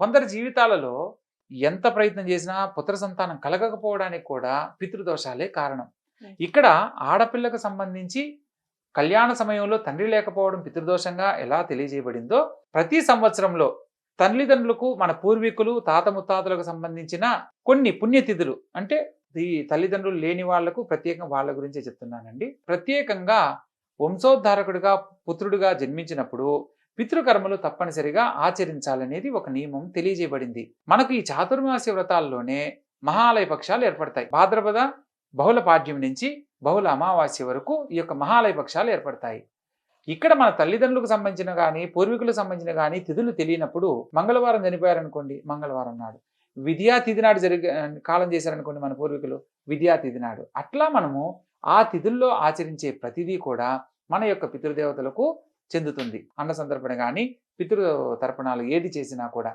కొందరి జీవితాలలో ఎంత ప్రయత్నం చేసినా పుత్ర సంతానం కలగకపోవడానికి కూడా పితృదోషాలే కారణం. హ్మ్. ఇక్కడ ఆడపిల్లకు సంబంధించి కళ్యాణ సమయంలో తండ్రి లేకపోవడం పితృదోషంగా ఎలా తెలియజేయబడిందో, ప్రతి సంవత్సరంలో తల్లిదండ్రులకు మన పూర్వీకులు తాత ముత్తాతలకు సంబంధించిన కొన్ని పుణ్యతిథులు అంటే ఈ తల్లిదండ్రులు లేని వాళ్లకు ప్రత్యేకంగా వాళ్ళ గురించే చెప్తున్నానండి. ప్రత్యేకంగా వంశోద్ధారకుడిగా పుత్రుడిగా జన్మించినప్పుడు పితృకర్మలు తప్పనిసరిగా ఆచరించాలనేది ఒక నియమం తెలియజేయబడింది. మనకు ఈ చాతుర్మాస్య వ్రతాల్లోనే మహాలయ పక్షాలు ఏర్పడతాయి. భాద్రపద బహుళ పాడ్యం నుంచి బహుళ అమావాస్య వరకు ఈ యొక్క మహాలయ పక్షాలు ఏర్పడతాయి. ఇక్కడ మన తల్లిదండ్రులకు సంబంధించిన కానీ పూర్వీకులకు సంబంధించిన కానీ తిథులు తెలియనప్పుడు మంగళవారం చనిపోయారనుకోండి, మంగళవారం నాడు విద్యా తిథి నాడు కాలం చేశారనుకోండి మన పూర్వీకులు, విద్యా తిథి నాడు. అట్లా మనము ఆ తిథుల్లో ఆచరించే ప్రతిదీ కూడా మన యొక్క పితృదేవతలకు చెందుతుంది. అన్న సంతర్పణ కానీ పితృ తర్పణాలు ఏది చేసినా కూడా.